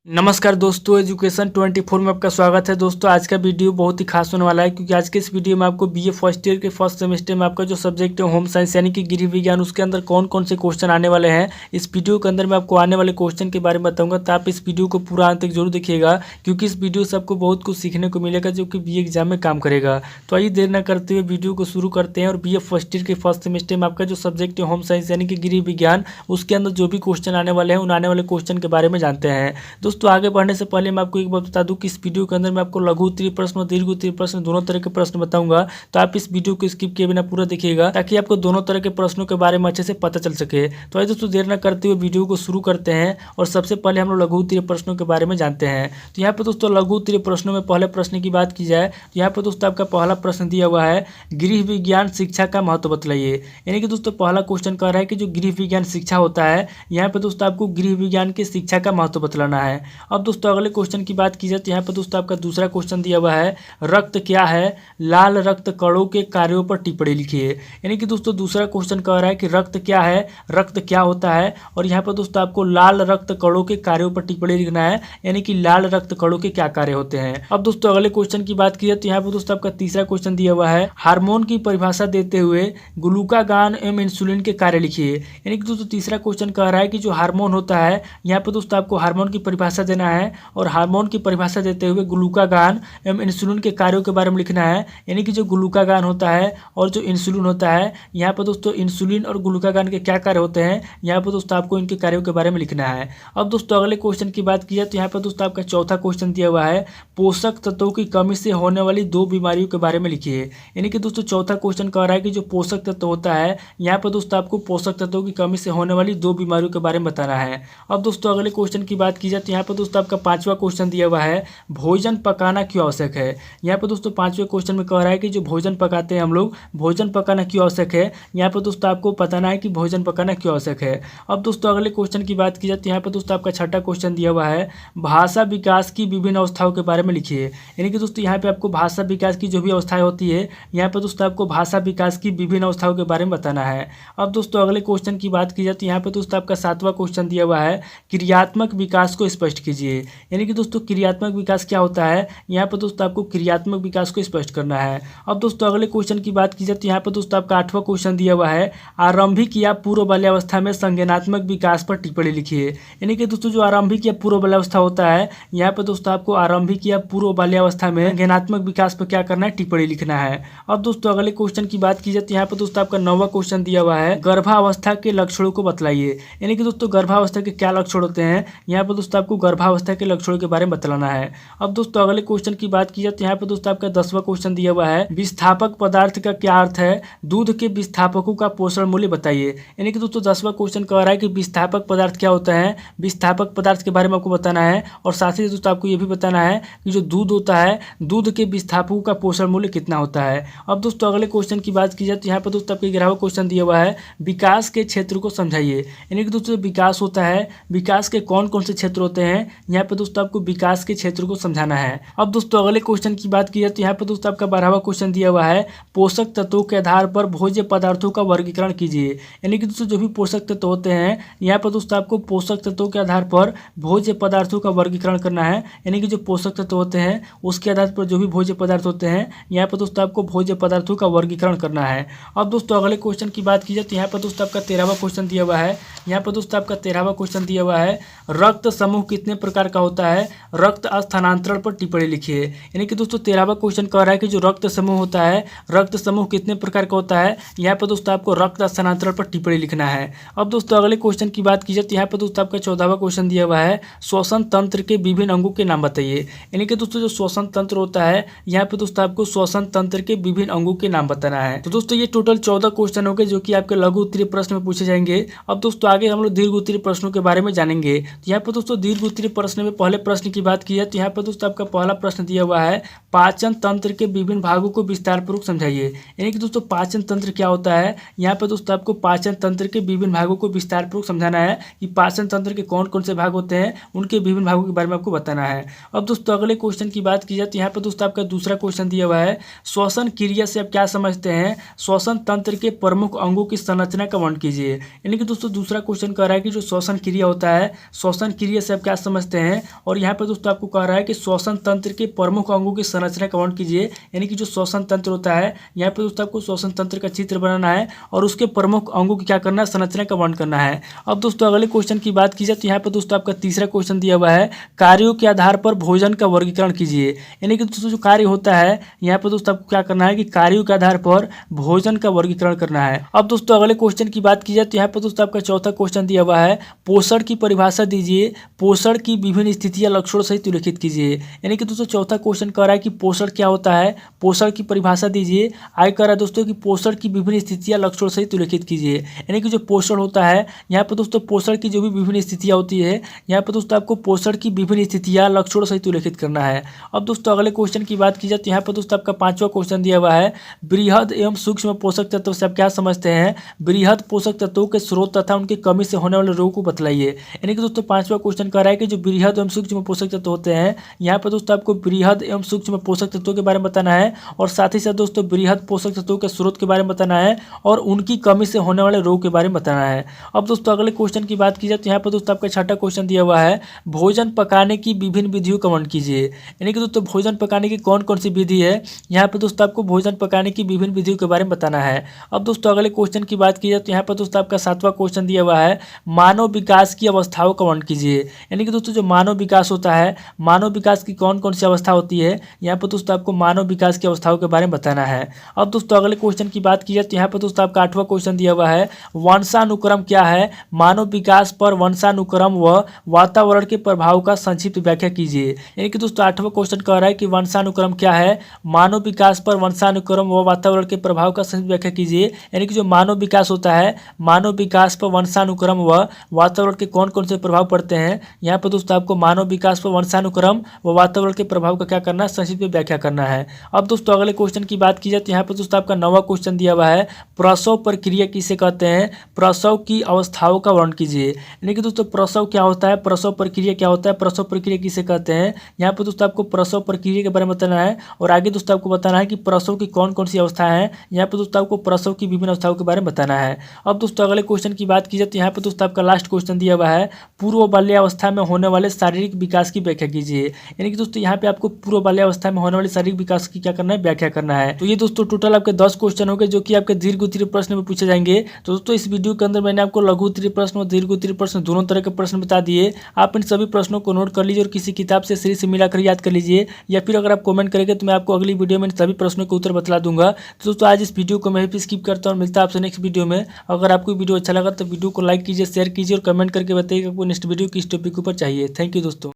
नमस्कार दोस्तों, एजुकेशन 24 में आपका स्वागत है। दोस्तों आज का वीडियो बहुत ही खास होने वाला है क्योंकि आज के इस वीडियो में आपको बीए फर्स्ट ईयर के फर्स्ट सेमेस्टर में आपका जो सब्जेक्ट है होम साइंस यानी कि गृह विज्ञान, उसके अंदर कौन कौन से क्वेश्चन आने वाले हैं, इस वीडियो के अंदर मैं आपको आने वाले क्वेश्चन के बारे में बताऊंगा। तो आप इस वीडियो को पूरा अंत तक जरूर देखिएगा क्योंकि इस वीडियो से आपको बहुत कुछ सीखने को मिलेगा जो कि बीए एग्जाम में काम करेगा। तो आइए देर न करते हुए वीडियो को शुरू करते हैं और बीए फर्स्ट ईयर के फर्स्ट सेमेस्टर में आपका जो सब्जेक्ट है होम साइंस यानी कि गृह विज्ञान, उसके अंदर जो भी क्वेश्चन आने वाले हैं उन आने वाले क्वेश्चन के बारे में जानते हैं। दोस्तों आगे बढ़ने से पहले मैं आपको एक बात बता दूं कि इस वीडियो के अंदर मैं आपको लघु उत्तरीय प्रश्न और दीर्घ उत्तरीय प्रश्न दोनों तरह के प्रश्न बताऊंगा। तो आप इस वीडियो को स्किप किए बिना पूरा देखिएगा ताकि आपको दोनों तरह के प्रश्नों के बारे में अच्छे से पता चल सके। तो आइए दोस्तों देर न करते हुए वीडियो को शुरू करते हैं और सबसे पहले हम लोग लघु उत्तरीय प्रश्नों के बारे में जानते हैं। तो यहाँ पर दोस्तों लघु उत्तरीय प्रश्नों में पहले प्रश्न की बात की जाए तो यहाँ पर दोस्तों आपका पहला प्रश्न दिया हुआ है, गृह विज्ञान शिक्षा का महत्व बतलाइए। यानी कि दोस्तों पहला क्वेश्चन कह रहा है कि जो गृह विज्ञान शिक्षा होता है, यहाँ पर दोस्तों आपको गृह विज्ञान की शिक्षा का महत्व बतलाना है। अब दोस्तों अगले क्वेश्चन की बात की जाए तो यहाँ पर दोस्तों आपका दूसरा क्वेश्चन दिया हुआ है, रक्त क्या है, लाल रक्त कणों के कार्यों पर टिप्पणी लिखिए। यानी कि दोस्तों दूसरा क्वेश्चन कह रहा है कि रक्त क्या है, रक्त क्या होता है, और यहाँ पर दोस्तों आपको लाल रक्त कणों के कार्यों पर टिप्पणी लिखना है। यानी कि लाल रक्त कणों के क्या कार्य होते हैं। अब दोस्तों अगले क्वेश्चन की बात की जाए तो यहाँ पर दोस्तों आपका तीसरा क्वेश्चन दिया हुआ है, हार्मोन की परिभाषा देते हुए ग्लूकागान एवं इंसुलिन के कार्य लिखिए। यानी कि दोस्तों तीसरा क्वेश्चन कह रहा है कि जो हार्मोन होता है, यहाँ पर दोस्तों आपको हार्मोन की परिभाषा देना है और हार्मोन की परिभाषा देते हुए ग्लूकागान एवं इंसुलिन के कार्यों के बारे में लिखना है। यानी कि जो ग्लूकागान होता है और जो इंसुलिन होता है, यहाँ पर दोस्तों इंसुलिन और ग्लूकागान के क्या कार्य होते हैं, यहाँ पर दोस्तों आपको इनके कार्यों के बारे में लिखना है। अब दोस्तों अगले क्वेश्चन की बात की जाए तो यहाँ पर दोस्तों आपका चौथा क्वेश्चन दिया हुआ है, पोषक तत्वों की कमी से होने वाली 2 बीमारियों के बारे में लिखिए। यानी कि दोस्तों चौथा क्वेश्चन कह रहा है कि जो पोषक तत्व होता है, यहाँ पर दोस्तों आपको पोषक तत्वों की कमी से होने वाली 2 बीमारियों के बारे में बताना है। अब दोस्तों अगले क्वेश्चन की बात की जाए तो यहाँ पर दोस्तों आपका पांचवा क्वेश्चन दिया हुआ है, भोजन पकाना क्यों आवश्यक है। यहाँ पर दोस्तों पांचवें क्वेश्चन में कह रहा है कि जो भोजन पकाते हैं हम लोग, भोजन पकाना क्यों आवश्यक है। यहाँ पर दोस्तों आपको बताना है कि भोजन पकाना क्यों आवश्यक है। अब दोस्तों अगले क्वेश्चन की बात की जाए तो यहाँ पर दोस्तों आपका छठा क्वेश्चन दिया हुआ है, भाषा विकास की विभिन्न अवस्थाओं के बारे में लिखिए। यानी कि दोस्तों यहाँ पे आपको भाषा विकास की जो भी अवस्थाएं होती है, यहाँ पर दोस्तों आपको भाषा विकास की विभिन्न अवस्थाओं के बारे में बताना है। अब दोस्तों अगले क्वेश्चन की बात की जाए तो यहाँ पर दोस्तों आपका सातवां क्वेश्चन दिया हुआ है, क्रियात्मक विकास को स्पष्ट कीजिए। यानी कि दोस्तों क्रियात्मक विकास क्या होता है, यहाँ पर दोस्तों आपको क्रियात्मक विकास को स्पष्ट करना है। अब दोस्तों अगले क्वेश्चन की बात की जाए तो यहाँ पर दोस्तों आपका आठवां क्वेश्चन दिया हुआ है, आरंभिक या पूर्व बाल्यावस्था में संज्ञानात्मक विकास पर टिप्पणी लिखिए। यानी कि दोस्तों जो आरंभिक या पूर्व बाल्यावस्था होता है, यहाँ पर दोस्तों आपको आरंभिक या पूर्व बाल्यावस्था में संज्ञानात्मक विकास पर क्या करना है, टिप्पणी लिखना है। अब दोस्तों अगले क्वेश्चन की बात की जाए तो यहाँ पर दोस्तों आपका नौवां क्वेश्चन दिया हुआ है, गर्भावस्था के लक्षणों को बतलाइए। यानी कि दोस्तों गर्भावस्था के क्या लक्षण होते हैं, यहाँ पर दोस्तों आपको गर्भावस्था के लक्षणों के बारे में बतलाना है। अब दोस्तों अगले क्वेश्चन की बात की जाए तो यहाँ पर दोस्तों आपका 10वां क्वेश्चन दिया हुआ है, विस्थापक पदार्थ का क्या अर्थ है, दूध के विस्थापकों का पोषण मूल्य बताइए। यानी कि दोस्तों 10वां क्वेश्चन कह रहा है कि विस्थापक पदार्थ क्या होता है, विस्थापक पदार्थ के बारे में आपको बताना है और साथ ही दोस्तों आपको ये भी बताना है कि जो दूध होता है, दूध के विस्थापकों का पोषण मूल्य कितना होता है। अब दोस्तों अगले क्वेश्चन की बात की जाए तो यहाँ पर दोस्तों आपको 11वां क्वेश्चन दिया हुआ है, विकास के क्षेत्र को समझाइए। यानी कि दोस्तों विकास होता है, विकास के कौन कौन से क्षेत्र होते हैं, यहाँ पर दोस्तों आपको विकास के क्षेत्र को समझाना है। अब दोस्तों अगले क्वेश्चन की बात की जाए तो यहाँ पर दोस्तों आपका 12वां क्वेश्चन दिया हुआ है, पोषक तत्वों के आधार पर भोज्य पदार्थों का वर्गीकरण कीजिए। यानी कि दोस्तों जो भी पोषक तत्व होते हैं, यहाँ पर दोस्तों आपको पोषक तत्वों के आधार पर भोज्य पदार्थों का वर्गीकरण करना है। यानी कि जो पोषक तत्व होते हैं उसके आधार पर जो भी भोज्य पदार्थ होते हैं, यहाँ पर दोस्तों आपको भोज्य पदार्थों का वर्गीकरण करना है। अब दोस्तों अगले क्वेश्चन की बात की जाए तो यहाँ पर दोस्तों आपका 13वां क्वेश्चन दिया हुआ है, यहाँ पर दोस्तों आपका 13वां क्वेश्चन दिया हुआ है, रक्त समूह कितने प्रकार का होता है, रक्त स्थानांतरण पर टिप्पणी लिखिए। यानी कि दोस्तों 13वां क्वेश्चन कह रहा है कि जो रक्त समूह होता है, रक्त समूह कितने प्रकार का होता है, यहाँ पर दोस्तों आपको रक्त स्थानांतरण पर टिप्पणी लिखना है। अब दोस्तों अगले क्वेश्चन की बात की जाए तो यहाँ पर दोस्तों आपका 14वां क्वेश्चन दिया हुआ है, श्वसन तंत्र के विभिन्न अंगों के नाम बताइए। यानी कि दोस्तों जो श्वसन तंत्र होता है, यहाँ पर दोस्तों आपको श्वसन तंत्र के विभिन्न अंगों के नाम बताना है। तो दोस्तों ये टोटल 14 क्वेश्चन हो गए जो कि आपके लघु उत्तरीय प्रश्न में पूछे जाएंगे। अब दोस्तों आगे हम लोग दीर्घ उत्तरीय प्रश्नों के बारे में जानेंगे। तो यहाँ पर दोस्तों दीर्घ उत्तरीय प्रश्न में पहले प्रश्न की बात की जाए तो यहाँ पर दोस्तों आपका पहला प्रश्न दिया हुआ है, पाचन तंत्र के विभिन्न भागों को विस्तार पूर्वक समझाइए। यानी कि दोस्तों पाचन तंत्र क्या होता है, यहाँ पर दोस्तों आपको पाचन तंत्र के विभिन्न भागों को विस्तार पूर्वक समझाना है कि पाचन तंत्र के कौन कौन से भाग होते हैं, उनके विभिन्न भागों के बारे में आपको बताना है। अब दोस्तों अगले क्वेश्चन की बात की जाए तो यहाँ पर दोस्तों आपका दूसरा क्वेश्चन दिया हुआ है, श्वसन क्रिया से आप क्या समझते हैं, श्वसन तंत्र के प्रमुख अंगों की संरचना का वर्णन कीजिए। यानी कि दोस्तों दूसरा क्वेश्चन कह रहा है कि जो श्वसन क्रिया होता है, श्वसन क्रिया से आप क्या समझते हैं। और यहाँ पर दोस्तों आपको कह रहा है कि श्वसन तंत्र के प्रमुख अंगों की संरचना का वर्णन कीजिए, यानी कि जो श्वसन तंत्र होता है, यहाँ पर दोस्तों आपको श्वसन तंत्र का चित्र बनाना है और उसके प्रमुख अंगों की क्या करना है, संरचना का वर्णन करना है। अब दोस्तों अगले क्वेश्चन की बात की जाए तो यहाँ पर दोस्तों आपका तीसरा क्वेश्चन दिया हुआ है, कार्यों के आधार पर भोजन का वर्गीकरण कीजिए, यानी कि दोस्तों जो कार्य होता है यहाँ पर दोस्तों आपको क्या करना है कि कार्यों के आधार पर भोजन का वर्गीकरण करना है। अब दोस्तों अगले क्वेश्चन की बात की जाए तो यहाँ पर दोस्तों आपका चौथा क्वेश्चन दिया हुआ है, पोषण की परिभाषा दीजिए, पोषण की विभिन्न स्थितियां लक्षणों सहित उल्लेखित कीजिए, यानी कि दोस्तों चौथा क्वेश्चन कह रहा है कि पोषण क्या होता है, पोषण की परिभाषा दीजिए। आगे कह रहा है दोस्तों कि पोषण की विभिन्न स्थितियां लक्षणों सहित उल्लेखित कीजिए, यानी कि जो पोषण होता है यहाँ पर दोस्तों पोषण की जो भी विभिन्न स्थितियां होती है, यहाँ पर दोस्तों आपको पोषण की विभिन्न स्थितियां लक्षणों सहित उल्लेखित करना है। अब दोस्तों अगले क्वेश्चन की बात की जाए तो यहाँ पर दोस्तों आपका पांचवा क्वेश्चन दिया हुआ है, बृहद एवं सूक्ष्म पोषक तत्व से आप क्या समझते हैं, बृहद पोषक तत्वों के स्रोत तथा उनकी कमी से होने वाले रोग को बतलाइए, यानी कि दोस्तों पांचवा क्वेश्चन कह रहा है कि जो बृहद एवं सूक्ष्म पोषक तत्व होते हैं, यहाँ पर दोस्तों आपको बृहद एवं सूक्ष्म पोषक तत्वों के बारे में बताना है और साथ ही साथ दोस्तों बृहद पोषक तत्वों के स्रोत के बारे में बताना है और उनकी कमी से होने वाले रोग के बारे में बताना है। अब दोस्तों अगले क्वेश्चन की बात की जाए तो यहाँ पर दोस्तों आपका छठा क्वेश्चन दिया हुआ है, भोजन पकाने की विभिन्न विधियों का वर्णन कीजिए, यानी कि दोस्तों भोजन पकाने की कौन कौन सी विधि है, यहाँ पर दोस्तों आपको भोजन पकाने की विभिन्न विधियों के बारे में बताना है। अब दोस्तों अगले क्वेश्चन की बात की जाए तो यहाँ पर दोस्तों आपका सातवां क्वेश्चन दिया हुआ है, मानव विकास की अवस्थाओं का वर्णन कीजिए, यानी कि दोस्तों जो मानव विकास होता है, मानव विकास की कौन कौन सी अवस्था होती है, यहाँ पर दोस्तों आपको मानव विकास की अवस्थाओं के बारे में बताना है। अब दोस्तों अगले क्वेश्चन की बात की जाए तो यहाँ पर दोस्तों आपका आठवां क्वेश्चन दिया हुआ है, वंशानुक्रम क्या है, मानव विकास पर वंशानुक्रम व वातावरण के प्रभाव का संक्षिप्त व्याख्या कीजिए, यानी कि दोस्तों आठवां क्वेश्चन कह रहा है कि वंशानुक्रम क्या है, मानव विकास पर वंशानुक्रम व वातावरण के प्रभाव का संक्षिप्त व्याख्या कीजिए, यानी कि जो मानव विकास होता है, मानव विकास पर वंशानुक्रम व वातावरण के कौन कौन से प्रभाव पड़ते हैं, यहाँ पर दोस्तों आपको मानव विकास पर वंशानुक्रम व वातावरण के प्रभाव का क्या करना है, संक्षिप्त में व्याख्या करना है। अब दोस्तों अगले क्वेश्चन की बात की जाए तो यहाँ पर दोस्तों आपका नौवां क्वेश्चन दिया हुआ है, प्रसव प्रक्रिया किसे कहते हैं, प्रसव की अवस्थाओं का वर्णन कीजिए, यानी कि दोस्तों प्रसव क्या होता है, प्रसव प्रक्रिया क्या होता है, प्रसव प्रक्रिया किसे कहते हैं, यहाँ पर दोस्तों आपको प्रसव प्रक्रिया के बारे में बताना है और आगे दोस्तों आपको बताना है कि प्रसव की कौन कौन सी अवस्थाएं हैं, यहाँ पर दोस्तों आपको प्रसव की विभिन्न अवस्थाओं के बारे में बताना है। अब दोस्तों अगले क्वेश्चन की बात की जाए तो यहाँ पर दोस्तों आपका लास्ट क्वेश्चन दिया हुआ है, पूर्व बाल्यावस्था में होने वाले शारीरिक विकास की व्याख्या कीजिए, यानी कि दोस्तों यहाँ पे आपको पूर्व बाल्यावस्था में होने वाले शारीरिक विकास की क्या करना है, व्याख्या करना है। तो ये दोस्तों टोटल आपके 10 क्वेश्चन हो गए जो कि आपके दीर्घ उत्तरीय प्रश्न में पूछे जाएंगे। तो दोस्तों इस वीडियो के अंदर मैंने आपको लघु उत्तरीय प्रश्न और दीर्घ उत्तरीय प्रश्न दोनों तरह के प्रश्न बता दिए। आप इन सभी प्रश्नों को नोट कर लीजिए और किसी किताब से सीरीज से मिलाकर याद कर लीजिए, या फिर अगर आप कमेंट करेंगे तो मैं आपको अगली वीडियो में इन सभी प्रश्नों के उत्तर बतला दूंगा। तो दोस्तों आज इस वीडियो को मैं भी स्किप करता हूँ, मिलता है आपसे नेक्स्ट वीडियो में। अगर आपको वीडियो अच्छा लगा तो वीडियो को लाइक कीजिए, शेयर कीजिए और कमेंट करके बताइए कि आपको नेक्स्ट वीडियो किस टॉपिक के ऊपर चाहिए। थैंक यू दोस्तों।